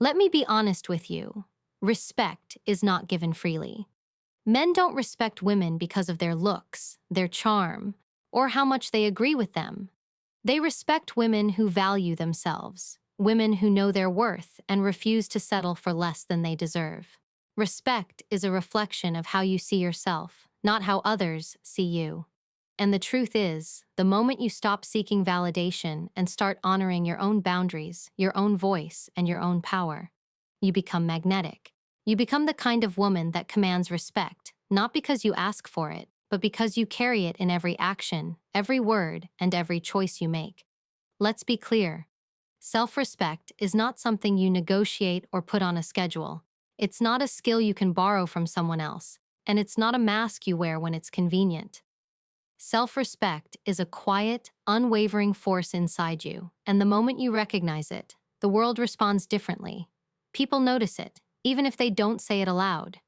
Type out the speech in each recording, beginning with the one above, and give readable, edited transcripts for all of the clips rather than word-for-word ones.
Let me be honest with you. Respect is not given freely. Men don't respect women because of their looks, their charm, or how much they agree with them. They respect women who value themselves, women who know their worth and refuse to settle for less than they deserve. Respect is a reflection of how you see yourself, not how others see you. And the truth is, the moment you stop seeking validation and start honoring your own boundaries, your own voice, and your own power, you become magnetic. You become the kind of woman that commands respect, not because you ask for it, but because you carry it in every action, every word, and every choice you make. Let's be clear. Self-respect is not something you negotiate or put on a schedule. It's not a skill you can borrow from someone else, and it's not a mask you wear when it's convenient. Self-respect is a quiet, unwavering force inside you, and the moment you recognize it, the world responds differently. People notice it, even if they don't say it aloud.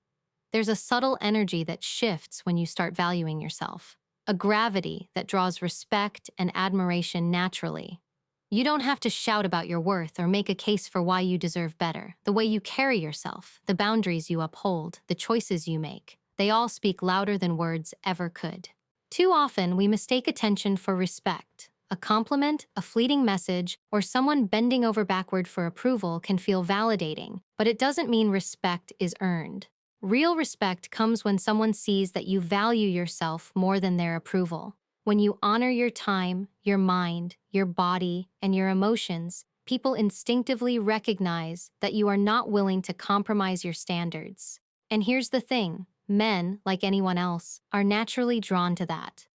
There's a subtle energy that shifts when you start valuing yourself, a gravity that draws respect and admiration naturally. You don't have to shout about your worth or make a case for why you deserve better. The way you carry yourself, the boundaries you uphold, the choices you make, they all speak louder than words ever could. Too often, we mistake attention for respect. A compliment, a fleeting message, or someone bending over backward for approval can feel validating, but it doesn't mean respect is earned. Real respect comes when someone sees that you value yourself more than their approval. When you honor your time, your mind, your body, and your emotions, people instinctively recognize that you are not willing to compromise your standards. And here's the thing. Men, like anyone else, are naturally drawn to that.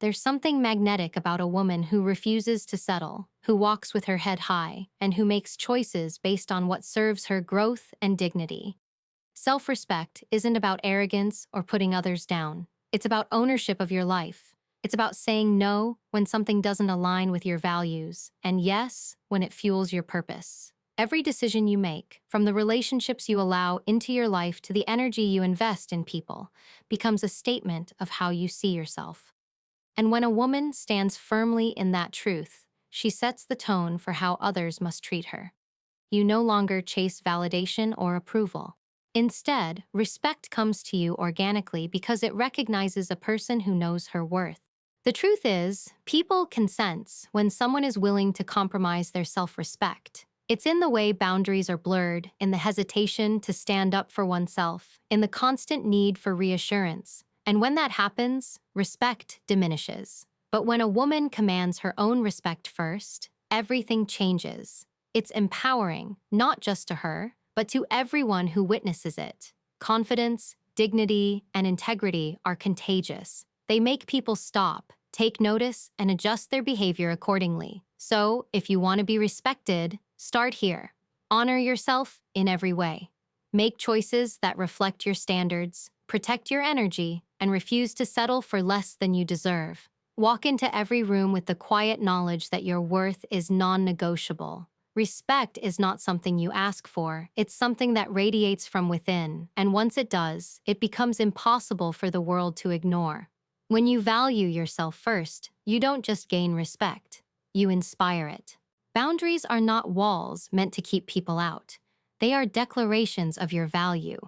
There's something magnetic about a woman who refuses to settle, who walks with her head high, and who makes choices based on what serves her growth and dignity. Self-respect isn't about arrogance or putting others down. It's about ownership of your life. It's about saying no when something doesn't align with your values, and yes when it fuels your purpose. Every decision you make, from the relationships you allow into your life to the energy you invest in people, becomes a statement of how you see yourself. And when a woman stands firmly in that truth, she sets the tone for how others must treat her. You no longer chase validation or approval. Instead, respect comes to you organically because it recognizes a person who knows her worth. The truth is, people can sense when someone is willing to compromise their self-respect. It's in the way boundaries are blurred, in the hesitation to stand up for oneself, in the constant need for reassurance. And when that happens, respect diminishes. But when a woman commands her own respect first, everything changes. It's empowering, not just to her, but to everyone who witnesses it. Confidence, dignity, and integrity are contagious. They make people stop, take notice, and adjust their behavior accordingly. So, if you want to be respected, start here. Honor yourself in every way. Make choices that reflect your standards, protect your energy, and refuse to settle for less than you deserve. Walk into every room with the quiet knowledge that your worth is non-negotiable. Respect is not something you ask for, it's something that radiates from within, and once it does, it becomes impossible for the world to ignore. When you value yourself first, you don't just gain respect, you inspire it. Boundaries are not walls meant to keep people out. They are declarations of your value.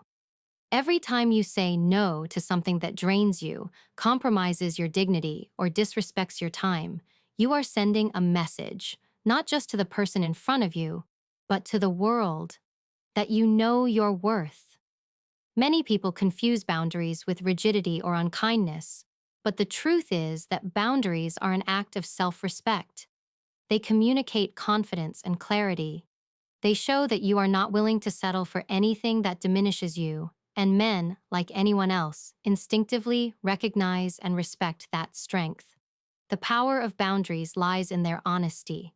Every time you say no to something that drains you, compromises your dignity, or disrespects your time, you are sending a message, not just to the person in front of you, but to the world, that you know your worth. Many people confuse boundaries with rigidity or unkindness, but the truth is that boundaries are an act of self-respect. They communicate confidence and clarity. They show that you are not willing to settle for anything that diminishes you, and men, like anyone else, instinctively recognize and respect that strength. The power of boundaries lies in their honesty.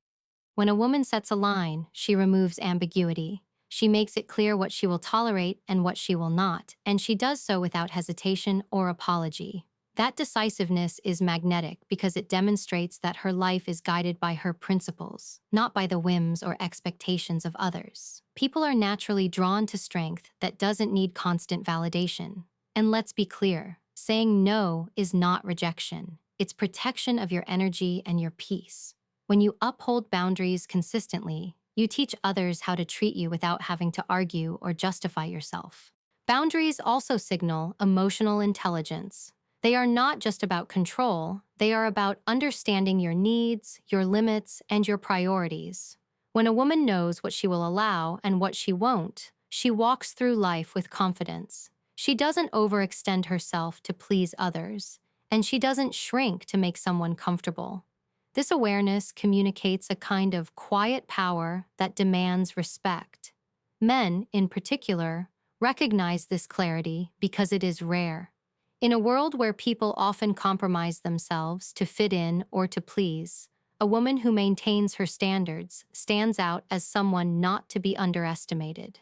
When a woman sets a line, she removes ambiguity. She makes it clear what she will tolerate and what she will not, and she does so without hesitation or apology. That decisiveness is magnetic because it demonstrates that her life is guided by her principles, not by the whims or expectations of others. People are naturally drawn to strength that doesn't need constant validation. And let's be clear, saying no is not rejection. It's protection of your energy and your peace. When you uphold boundaries consistently, You teach others how to treat you without having to argue or justify yourself. Boundaries also signal emotional intelligence. They are not just about control, they are about understanding your needs, your limits, and your priorities. When a woman knows what she will allow and what she won't, she walks through life with confidence. She doesn't overextend herself to please others, and she doesn't shrink to make someone comfortable. This awareness communicates a kind of quiet power that demands respect. Men, in particular, recognize this clarity because it is rare. In a world where people often compromise themselves to fit in or to please, a woman who maintains her standards stands out as someone not to be underestimated.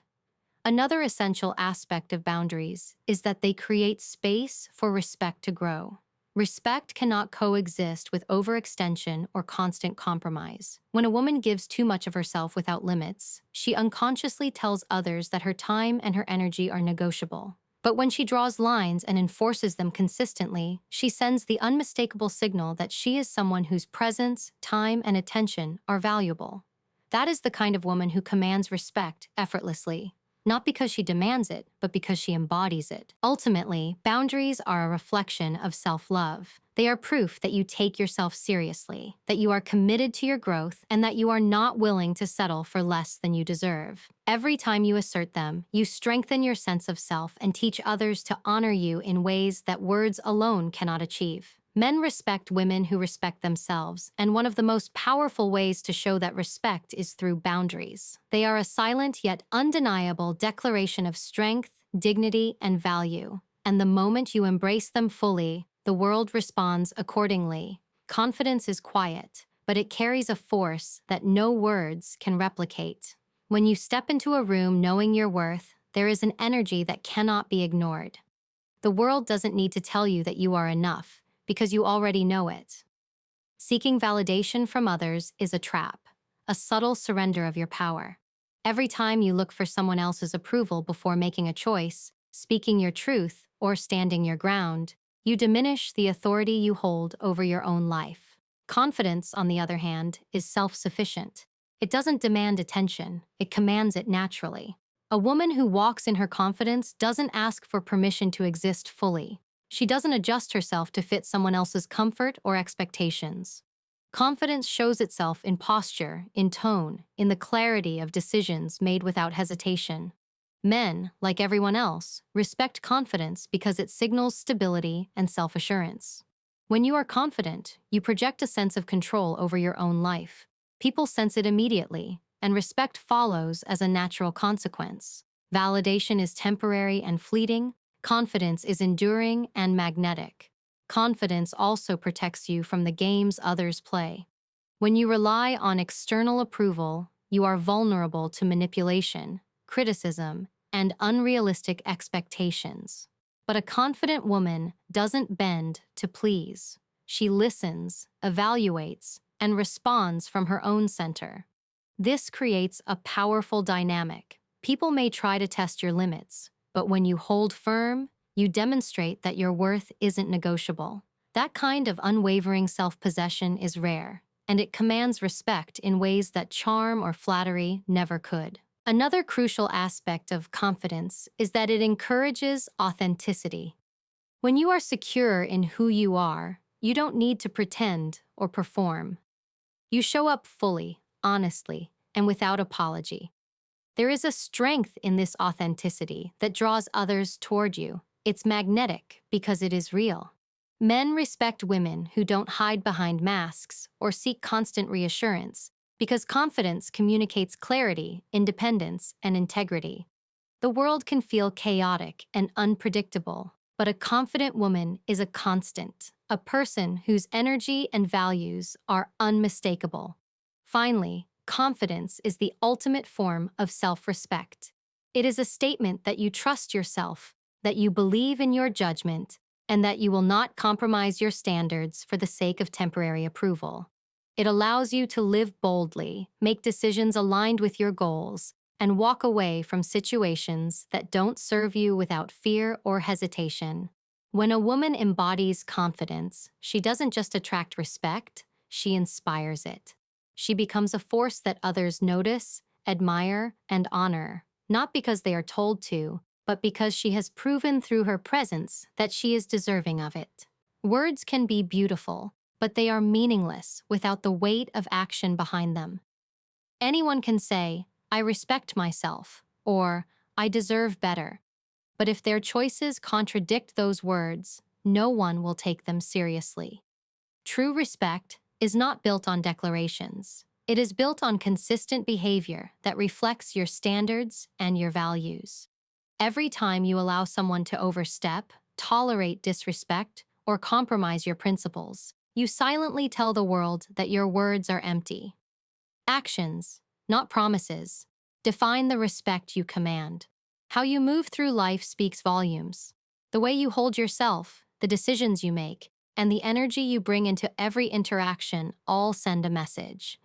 Another essential aspect of boundaries is that they create space for respect to grow. Respect cannot coexist with overextension or constant compromise. When a woman gives too much of herself without limits, she unconsciously tells others that her time and her energy are negotiable. But when she draws lines and enforces them consistently, she sends the unmistakable signal that she is someone whose presence, time, and attention are valuable. That is the kind of woman who commands respect effortlessly. Not because she demands it, but because she embodies it. Ultimately, boundaries are a reflection of self-love. They are proof that you take yourself seriously, that you are committed to your growth, and that you are not willing to settle for less than you deserve. Every time you assert them, you strengthen your sense of self and teach others to honor you in ways that words alone cannot achieve. Men respect women who respect themselves, and one of the most powerful ways to show that respect is through boundaries. They are a silent yet undeniable declaration of strength, dignity, and value. And the moment you embrace them fully, the world responds accordingly. Confidence is quiet, but it carries a force that no words can replicate. When you step into a room knowing your worth, there is an energy that cannot be ignored. The world doesn't need to tell you that you are enough, because you already know it. Seeking validation from others is a trap, a subtle surrender of your power. Every time you look for someone else's approval before making a choice, speaking your truth, or standing your ground, you diminish the authority you hold over your own life. Confidence, on the other hand, is self-sufficient. It doesn't demand attention, it commands it naturally. A woman who walks in her confidence doesn't ask for permission to exist fully. She doesn't adjust herself to fit someone else's comfort or expectations. Confidence shows itself in posture, in tone, in the clarity of decisions made without hesitation. Men, like everyone else, respect confidence because it signals stability and self-assurance. When you are confident, you project a sense of control over your own life. People sense it immediately, and respect follows as a natural consequence. Validation is temporary and fleeting. Confidence is enduring and magnetic. Confidence also protects you from the games others play. When you rely on external approval, you are vulnerable to manipulation, criticism, and unrealistic expectations. But a confident woman doesn't bend to please. She listens, evaluates, and responds from her own center. This creates a powerful dynamic. People may try to test your limits, but when you hold firm, you demonstrate that your worth isn't negotiable. That kind of unwavering self-possession is rare, and it commands respect in ways that charm or flattery never could. Another crucial aspect of confidence is that it encourages authenticity. When you are secure in who you are, you don't need to pretend or perform. You show up fully, honestly, and without apology. There is a strength in this authenticity that draws others toward you. It's magnetic because it is real. Men respect women who don't hide behind masks or seek constant reassurance because confidence communicates clarity, independence, and integrity. The world can feel chaotic and unpredictable, but a confident woman is a constant, a person whose energy and values are unmistakable. Finally, confidence is the ultimate form of self-respect. It is a statement that you trust yourself, that you believe in your judgment, and that you will not compromise your standards for the sake of temporary approval. It allows you to live boldly, make decisions aligned with your goals, and walk away from situations that don't serve you without fear or hesitation. When a woman embodies confidence, she doesn't just attract respect, she inspires it. she becomes a force that others notice, admire, and honor, not because they are told to, but because she has proven through her presence that she is deserving of it. Words can be beautiful, but they are meaningless without the weight of action behind them. Anyone can say, "I respect myself," or "I deserve better." But if their choices contradict those words, no one will take them seriously. True respect is not built on declarations. It is built on consistent behavior that reflects your standards and your values. Every time you allow someone to overstep, tolerate disrespect, or compromise your principles, you silently tell the world that your words are empty. Actions, not promises, define the respect you command. How you move through life speaks volumes. The way you hold yourself, the decisions you make, and the energy you bring into every interaction all send a message.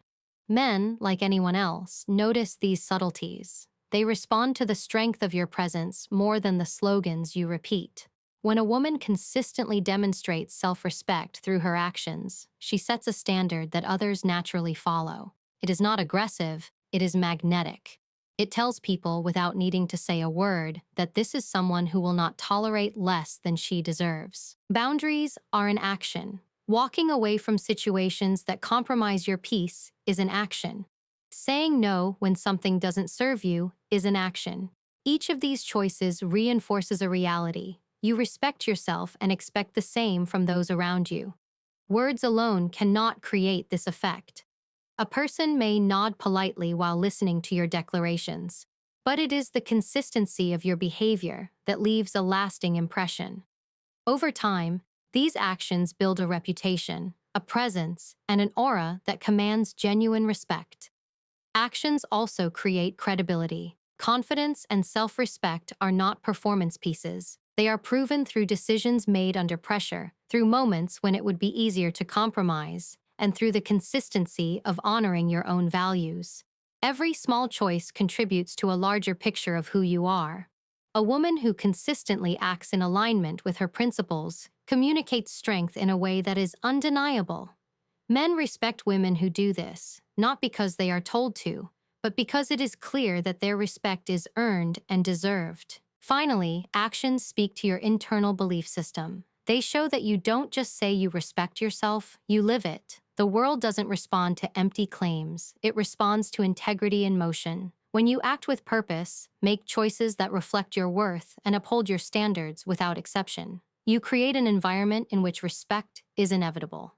Men, like anyone else, notice these subtleties. They respond to the strength of your presence more than the slogans you repeat. When a woman consistently demonstrates self-respect through her actions, she sets a standard that others naturally follow. It is not aggressive, it is magnetic. It tells people without needing to say a word that this is someone who will not tolerate less than she deserves. Boundaries are an action. Walking away from situations that compromise your peace is an action. Saying no when something doesn't serve you is an action. Each of these choices reinforces a reality. You respect yourself and expect the same from those around you. Words alone cannot create this effect. A person may nod politely while listening to your declarations, but it is the consistency of your behavior that leaves a lasting impression. Over time, these actions build a reputation, a presence, and an aura that commands genuine respect. Actions also create credibility. Confidence and self-respect are not performance pieces. They are proven through decisions made under pressure, through moments when it would be easier to compromise, and through the consistency of honoring your own values. Every small choice contributes to a larger picture of who you are. A woman who consistently acts in alignment with her principles communicates strength in a way that is undeniable. Men respect women who do this, not because they are told to, but because it is clear that their respect is earned and deserved. Finally, actions speak to your internal belief system. They show that you don't just say you respect yourself, you live it. The world doesn't respond to empty claims, it responds to integrity in motion. When you act with purpose, make choices that reflect your worth, and uphold your standards without exception, you create an environment in which respect is inevitable.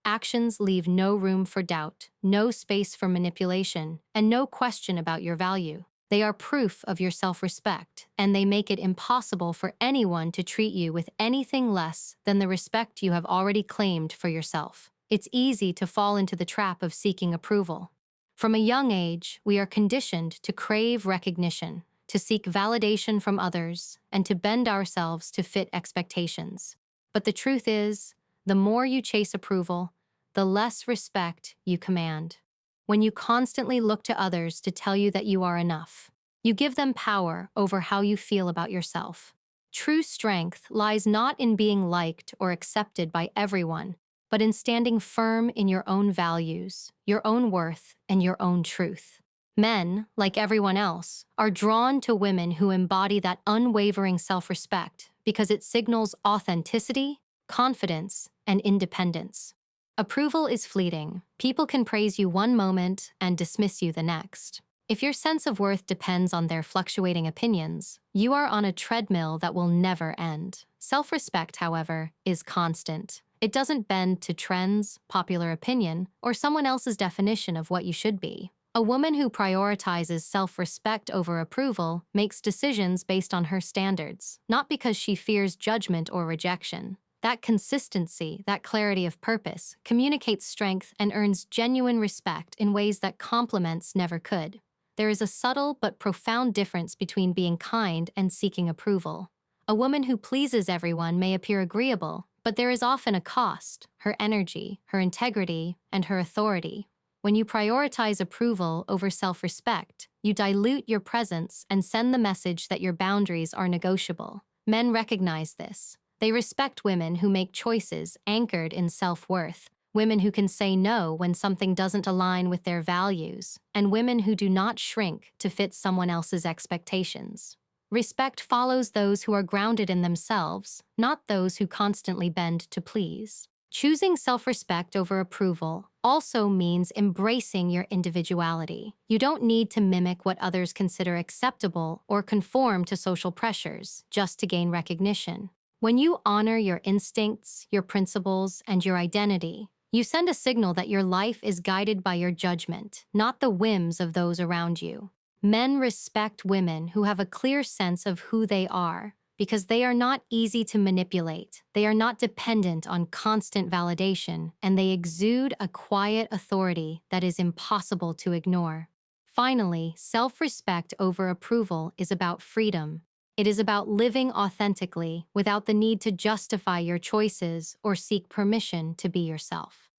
Actions leave no room for doubt, no space for manipulation, and no question about your value. They are proof of your self-respect, and they make it impossible for anyone to treat you with anything less than the respect you have already claimed for yourself. It's easy to fall into the trap of seeking approval. From a young age, we are conditioned to crave recognition, to seek validation from others, and to bend ourselves to fit expectations. But the truth is, the more you chase approval, the less respect you command. When you constantly look to others to tell you that you are enough, you give them power over how you feel about yourself. True strength lies not in being liked or accepted by everyone, but in standing firm in your own values, your own worth, and your own truth. Men, like everyone else, are drawn to women who embody that unwavering self-respect because it signals authenticity, confidence, and independence. Approval is fleeting. People can praise you one moment and dismiss you the next. If your sense of worth depends on their fluctuating opinions, you are on a treadmill that will never end. Self-respect, however, is constant. It doesn't bend to trends, popular opinion, or someone else's definition of what you should be. A woman who prioritizes self-respect over approval makes decisions based on her standards, not because she fears judgment or rejection. That consistency, that clarity of purpose, communicates strength and earns genuine respect in ways that compliments never could. There is a subtle but profound difference between being kind and seeking approval. A woman who pleases everyone may appear agreeable, but there is often a cost: her energy, her integrity, and her authority. When you prioritize approval over self-respect, you dilute your presence and send the message that your boundaries are negotiable. Men recognize this. They respect women who make choices anchored in self-worth, women who can say no when something doesn't align with their values, and women who do not shrink to fit someone else's expectations. Respect follows those who are grounded in themselves, not those who constantly bend to please. Choosing self-respect over approval also means embracing your individuality. You don't need to mimic what others consider acceptable or conform to social pressures just to gain recognition. When you honor your instincts, your principles, and your identity, you send a signal that your life is guided by your judgment, not the whims of those around you. Men respect women who have a clear sense of who they are, because they are not easy to manipulate, they are not dependent on constant validation, and they exude a quiet authority that is impossible to ignore. Finally, self-respect over approval is about freedom. It is about living authentically without the need to justify your choices or seek permission to be yourself.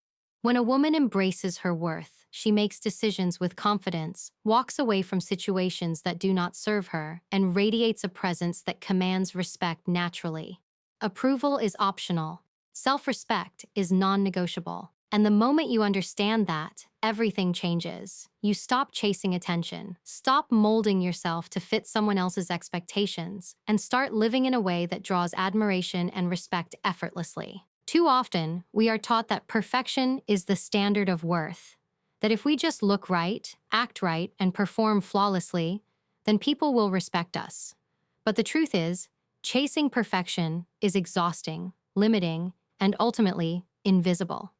When a woman embraces her worth, she makes decisions with confidence, walks away from situations that do not serve her, and radiates a presence that commands respect naturally. Approval is optional. Self-respect is non-negotiable. And the moment you understand that, everything changes. You stop chasing attention, stop molding yourself to fit someone else's expectations, and start living in a way that draws admiration and respect effortlessly. Too often, we are taught that perfection is the standard of worth, that if we just look right, act right, and perform flawlessly, then people will respect us. But the truth is, chasing perfection is exhausting, limiting, and ultimately invisible.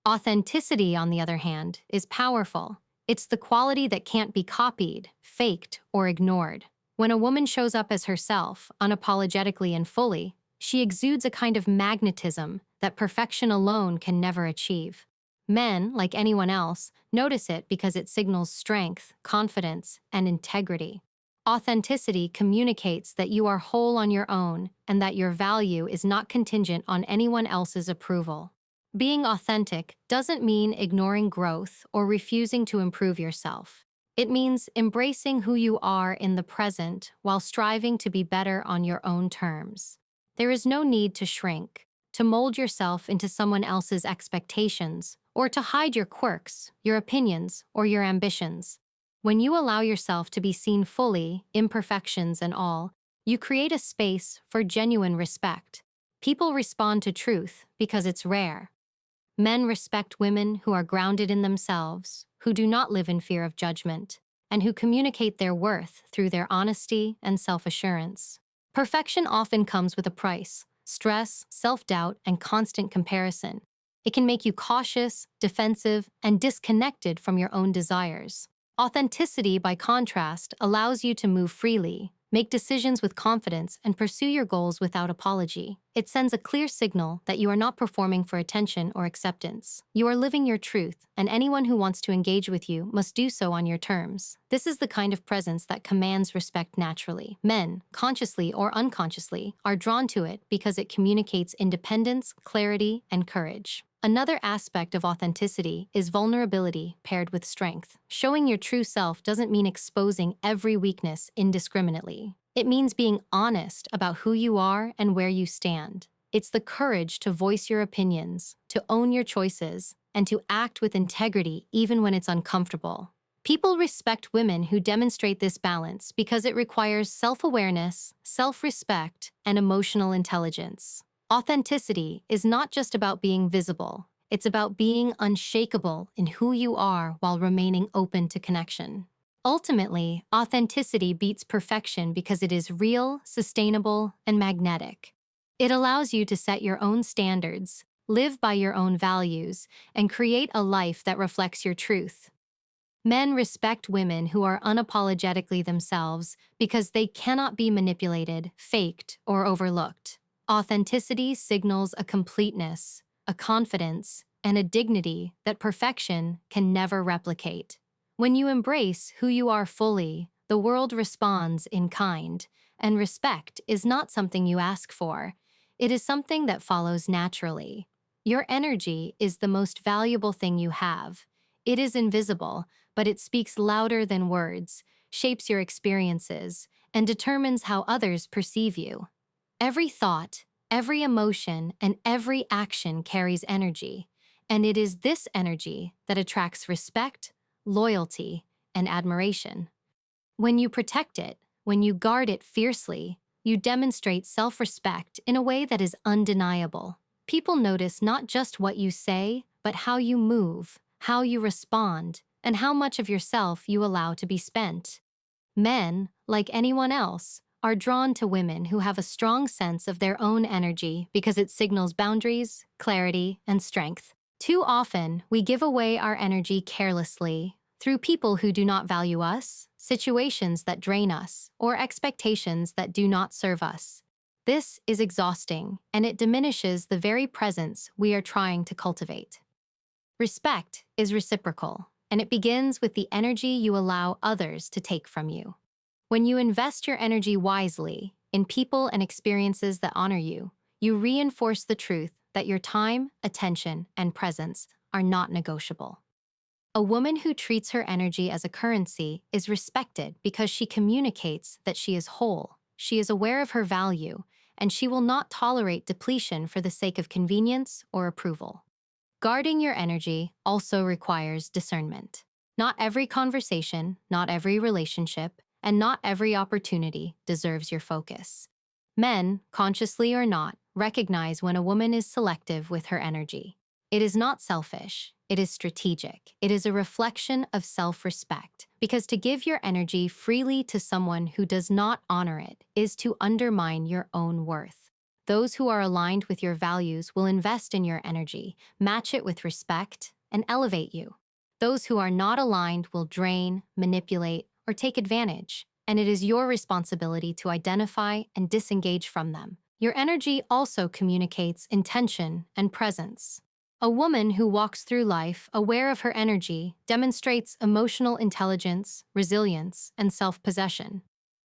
Authenticity, on the other hand, is powerful. It's the quality that can't be copied, faked, or ignored. When a woman shows up as herself, unapologetically and fully, she exudes a kind of magnetism that perfection alone can never achieve. Men, like anyone else, notice it because it signals strength, confidence, and integrity. Authenticity communicates that you are whole on your own and that your value is not contingent on anyone else's approval. Being authentic doesn't mean ignoring growth or refusing to improve yourself. It means embracing who you are in the present while striving to be better on your own terms. There is no need to shrink, to mold yourself into someone else's expectations, or to hide your quirks, your opinions, or your ambitions. When you allow yourself to be seen fully, imperfections and all, you create a space for genuine respect. People respond to truth because it's rare. Men respect women who are grounded in themselves, who do not live in fear of judgment, and who communicate their worth through their honesty and self-assurance. Perfection often comes with a price: stress, self-doubt, and constant comparison. It can make you cautious, defensive, and disconnected from your own desires. Authenticity, by contrast, allows you to move freely, make decisions with confidence, and pursue your goals without apology. It sends a clear signal that you are not performing for attention or acceptance. You are living your truth, and anyone who wants to engage with you must do so on your terms. This is the kind of presence that commands respect naturally. Men, consciously or unconsciously, are drawn to it because it communicates independence, clarity, and courage. Another aspect of authenticity is vulnerability paired with strength. Showing your true self doesn't mean exposing every weakness indiscriminately. It means being honest about who you are and where you stand. It's the courage to voice your opinions, to own your choices, and to act with integrity even when it's uncomfortable. People respect women who demonstrate this balance because it requires self-awareness, self-respect, and emotional intelligence. Authenticity is not just about being visible. It's about being unshakable in who you are while remaining open to connection. Ultimately, authenticity beats perfection because it is real, sustainable, and magnetic. It allows you to set your own standards, live by your own values, and create a life that reflects your truth. Men respect women who are unapologetically themselves because they cannot be manipulated, faked, or overlooked. Authenticity signals a completeness, a confidence, and a dignity that perfection can never replicate. When you embrace who you are fully, the world responds in kind, and respect is not something you ask for. It is something that follows naturally. Your energy is the most valuable thing you have. It is invisible, but it speaks louder than words, shapes your experiences, and determines how others perceive you. Every thought, every emotion, and every action carries energy, And it is this energy that attracts respect, loyalty, and admiration. When you protect it, when you guard it fiercely, you demonstrate self-respect in a way that is undeniable. People notice not just what you say, but how you move, how you respond, and how much of yourself you allow to be spent. Men, like anyone else, are drawn to women who have a strong sense of their own energy because it signals boundaries, clarity, and strength. Too often, we give away our energy carelessly through people who do not value us, situations that drain us, or expectations that do not serve us. This is exhausting, and it diminishes the very presence we are trying to cultivate. Respect is reciprocal, and it begins with the energy you allow others to take from you. When you invest your energy wisely in people and experiences that honor you, you reinforce the truth that your time, attention, and presence are not negotiable. A woman who treats her energy as a currency is respected because she communicates that she is whole, she is aware of her value, and she will not tolerate depletion for the sake of convenience or approval. Guarding your energy also requires discernment. Not every conversation, not every relationship, and not every opportunity deserves your focus. Men, consciously or not, recognize when a woman is selective with her energy. It is not selfish, it is strategic. It is a reflection of self-respect, because to give your energy freely to someone who does not honor it is to undermine your own worth. Those who are aligned with your values will invest in your energy, match it with respect, and elevate you. Those who are not aligned will drain, manipulate, or take advantage, and it is your responsibility to identify and disengage from them. Your energy also communicates intention and presence. A woman who walks through life aware of her energy demonstrates emotional intelligence, resilience, and self-possession.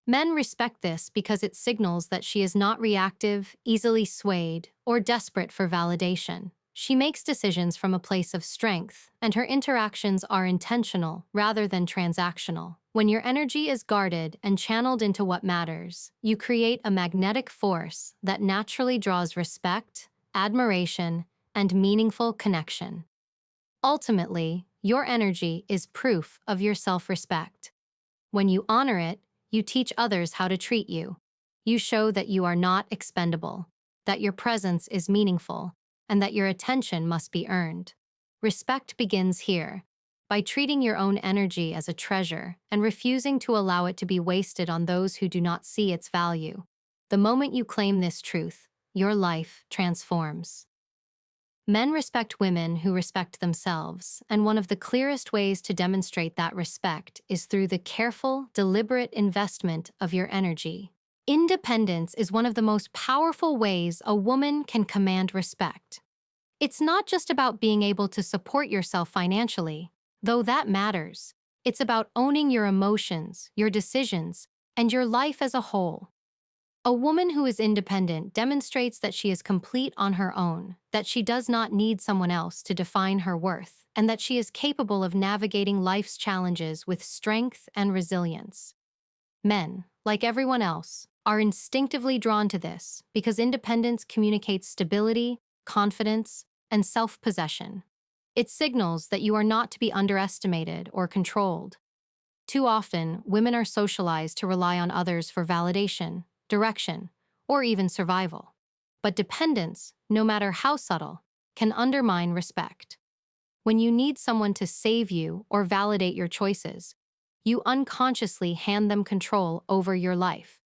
Men respect this because it signals that she is not reactive, easily swayed, or desperate for validation. She makes decisions from a place of strength, and her interactions are intentional rather than transactional. When your energy is guarded and channeled into what matters, you create a magnetic force that naturally draws respect, admiration, and meaningful connection. Ultimately, your energy is proof of your self-respect. When you honor it, you teach others how to treat you. You show that you are not expendable, that your presence is meaningful, and that your attention must be earned. Respect begins here, by treating your own energy as a treasure and refusing to allow it to be wasted on those who do not see its value. The moment you claim this truth, your life transforms. Men respect women who respect themselves, and one of the clearest ways to demonstrate that respect is through the careful, deliberate investment of your energy. Independence is one of the most powerful ways a woman can command respect. It's not just about being able to support yourself financially, though that matters. It's about owning your emotions, your decisions, and your life as a whole. A woman who is independent demonstrates that she is complete on her own, that she does not need someone else to define her worth, and that she is capable of navigating life's challenges with strength and resilience. Men, like everyone else, are instinctively drawn to this because independence communicates stability, confidence, and self-possession. It signals that you are not to be underestimated or controlled. Too often, women are socialized to rely on others for validation, direction, or even survival. But dependence, no matter how subtle, can undermine respect. When you need someone to save you or validate your choices, you unconsciously hand them control over your life.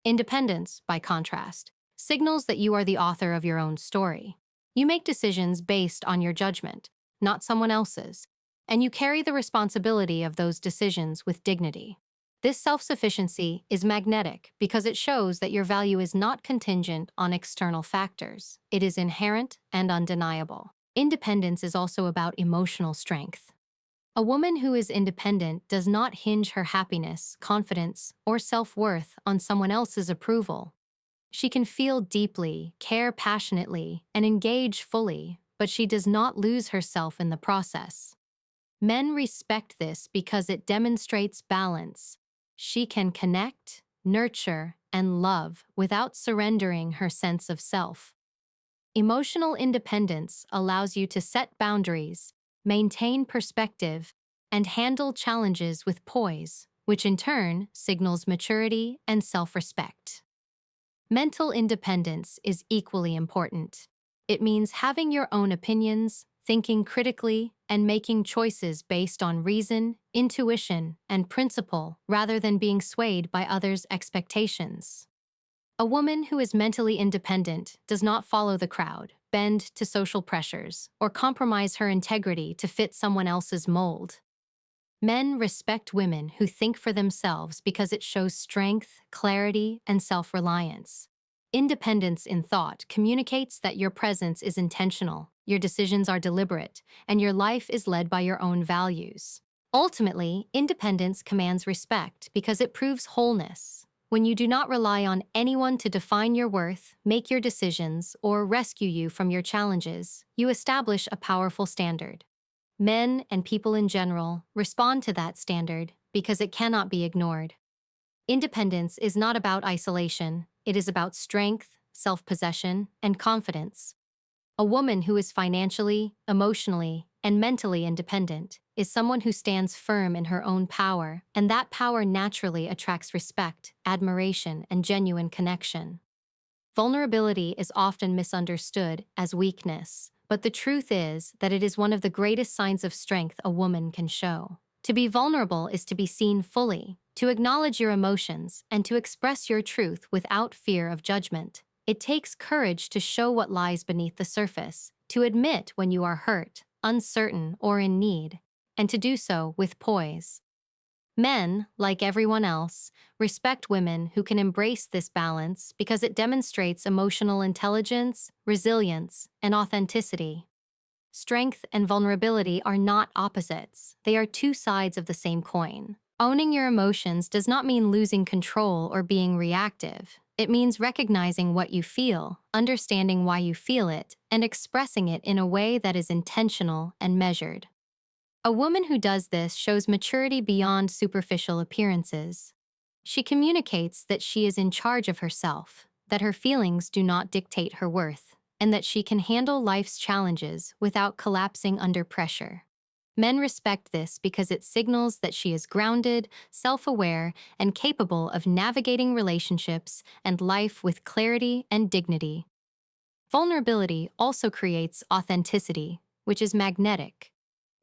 Independence, by contrast, signals that you are the author of your own story. You make decisions based on your judgment, not someone else's, and you carry the responsibility of those decisions with dignity. This self-sufficiency is magnetic because it shows that your value is not contingent on external factors. It is inherent and undeniable. Independence is also about emotional strength. A woman who is independent does not hinge her happiness, confidence, or self-worth on someone else's approval. She can feel deeply, care passionately, and engage fully, but she does not lose herself in the process. Men respect this because it demonstrates balance. She can connect, nurture, and love without surrendering her sense of self. Emotional independence allows you to set boundaries, maintain perspective, and handle challenges with poise, which in turn signals maturity and self-respect. Mental independence is equally important. It means having your own opinions, thinking critically, and making choices based on reason, intuition, and principle rather than being swayed by others' expectations. A woman who is mentally independent does not follow the crowd, bend to social pressures, or compromise her integrity to fit someone else's mold. Men respect women who think for themselves because it shows strength, clarity, and self-reliance. Independence in thought communicates that your presence is intentional, your decisions are deliberate, and your life is led by your own values. Ultimately, independence commands respect because it proves wholeness. When you do not rely on anyone to define your worth, make your decisions, or rescue you from your challenges, you establish a powerful standard. Men and people in general respond to that standard because it cannot be ignored. Independence is not about isolation, it is about strength, self-possession, and confidence. A woman who is financially, emotionally, and mentally independent is someone who stands firm in her own power, and that power naturally attracts respect, admiration, and genuine connection. Vulnerability is often misunderstood as weakness, but the truth is that it is one of the greatest signs of strength a woman can show. To be vulnerable is to be seen fully, to acknowledge your emotions, and to express your truth without fear of judgment. It takes courage to show what lies beneath the surface, to admit when you are hurt, uncertain, or in need, and to do so with poise. Men, like everyone else, respect women who can embrace this balance because it demonstrates emotional intelligence, resilience, and authenticity. Strength and vulnerability are not opposites. They are two sides of the same coin. Owning your emotions does not mean losing control or being reactive. It means recognizing what you feel, understanding why you feel it, and expressing it in a way that is intentional and measured. A woman who does this shows maturity beyond superficial appearances. She communicates that she is in charge of herself, that her feelings do not dictate her worth, and that she can handle life's challenges without collapsing under pressure. Men respect this because it signals that she is grounded, self-aware, and capable of navigating relationships and life with clarity and dignity. Vulnerability also creates authenticity, which is magnetic.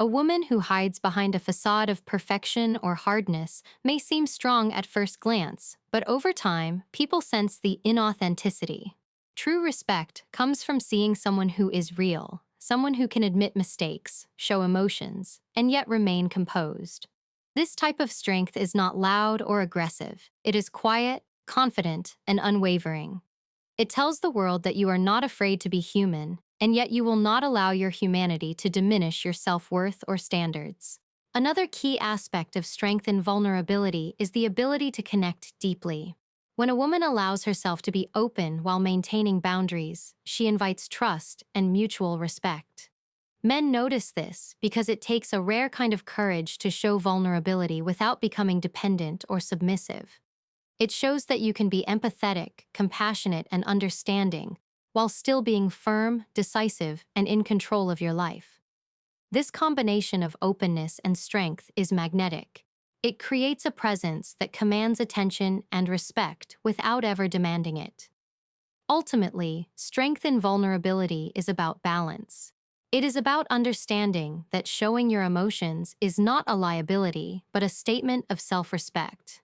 A woman who hides behind a facade of perfection or hardness may seem strong at first glance, but over time, people sense the inauthenticity. True respect comes from seeing someone who is real, someone who can admit mistakes, show emotions, and yet remain composed. This type of strength is not loud or aggressive. It is quiet, confident, and unwavering. It tells the world that you are not afraid to be human, and yet you will not allow your humanity to diminish your self-worth or standards. Another key aspect of strength and vulnerability is the ability to connect deeply. When a woman allows herself to be open while maintaining boundaries, she invites trust and mutual respect. Men notice this because it takes a rare kind of courage to show vulnerability without becoming dependent or submissive. It shows that you can be empathetic, compassionate, and understanding, while still being firm, decisive, and in control of your life. This combination of openness and strength is magnetic. It creates a presence that commands attention and respect without ever demanding it. Ultimately, strength and vulnerability is about balance. It is about understanding that showing your emotions is not a liability, but a statement of self-respect.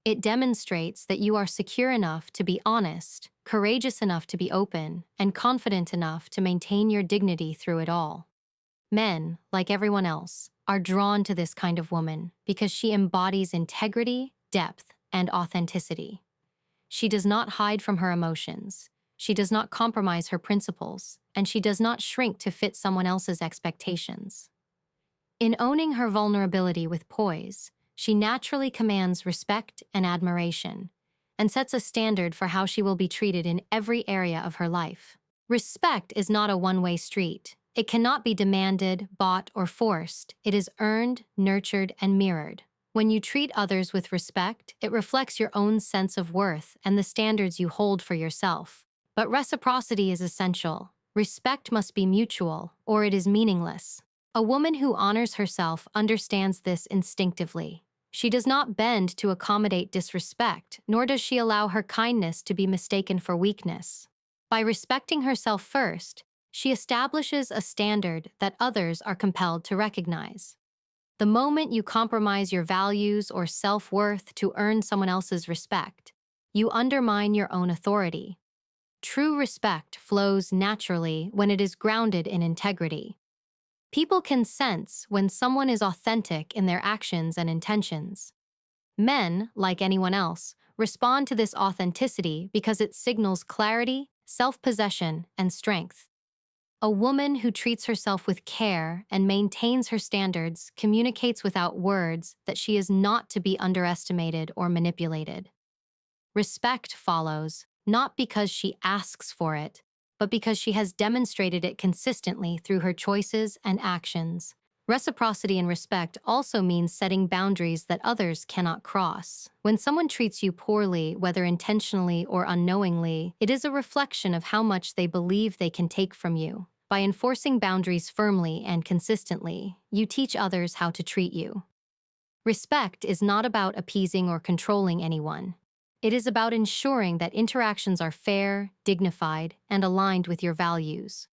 It demonstrates that you are secure enough to be honest, courageous enough to be open, and confident enough to maintain your dignity through it all. Men, like everyone else, are drawn to this kind of woman because she embodies integrity, depth, and authenticity. She does not hide from her emotions. She does not compromise her principles, and she does not shrink to fit someone else's expectations. In owning her vulnerability with poise, she naturally commands respect and admiration, and sets a standard for how she will be treated in every area of her life. Respect is not a one-way street. It cannot be demanded, bought, or forced. It is earned, nurtured, and mirrored. When you treat others with respect, it reflects your own sense of worth and the standards you hold for yourself. But reciprocity is essential. Respect must be mutual, or it is meaningless. A woman who honors herself understands this instinctively. She does not bend to accommodate disrespect, nor does she allow her kindness to be mistaken for weakness. By respecting herself first, she establishes a standard that others are compelled to recognize. The moment you compromise your values or self-worth to earn someone else's respect, you undermine your own authority. True respect flows naturally when it is grounded in integrity. People can sense when someone is authentic in their actions and intentions. Men, like anyone else, respond to this authenticity because it signals clarity, self-possession, and strength. A woman who treats herself with care and maintains her standards communicates without words that she is not to be underestimated or manipulated. Respect follows, not because she asks for it, but because she has demonstrated it consistently through her choices and actions. Reciprocity and respect also means setting boundaries that others cannot cross. When someone treats you poorly, whether intentionally or unknowingly, it is a reflection of how much they believe they can take from you. By enforcing boundaries firmly and consistently, you teach others how to treat you. Respect is not about appeasing or controlling anyone. It is about ensuring that interactions are fair, dignified, and aligned with your values.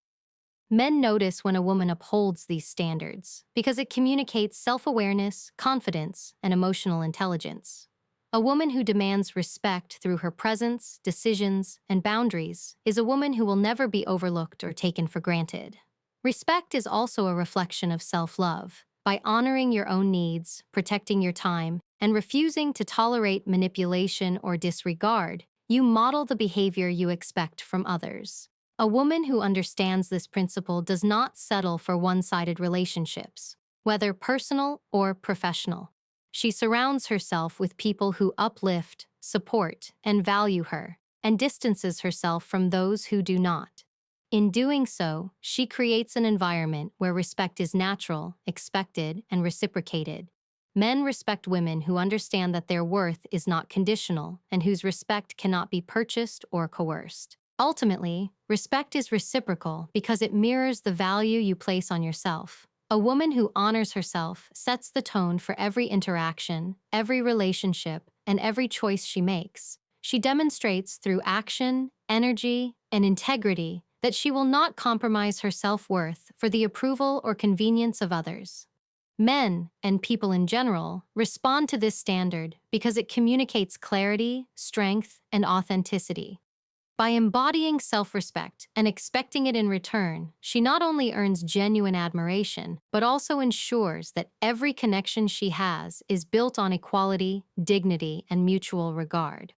Men notice when a woman upholds these standards because it communicates self-awareness, confidence, and emotional intelligence. A woman who demands respect through her presence, decisions, and boundaries is a woman who will never be overlooked or taken for granted. Respect is also a reflection of self-love. By honoring your own needs, protecting your time, and refusing to tolerate manipulation or disregard, you model the behavior you expect from others. A woman who understands this principle does not settle for one-sided relationships, whether personal or professional. She surrounds herself with people who uplift, support, and value her, and distances herself from those who do not. In doing so, she creates an environment where respect is natural, expected, and reciprocated. Men respect women who understand that their worth is not conditional and whose respect cannot be purchased or coerced. Ultimately, respect is reciprocal because it mirrors the value you place on yourself. A woman who honors herself sets the tone for every interaction, every relationship, and every choice she makes. She demonstrates through action, energy, and integrity that she will not compromise her self-worth for the approval or convenience of others. Men, and people in general, respond to this standard because it communicates clarity, strength, and authenticity. By embodying self-respect and expecting it in return, she not only earns genuine admiration, but also ensures that every connection she has is built on equality, dignity, and mutual regard.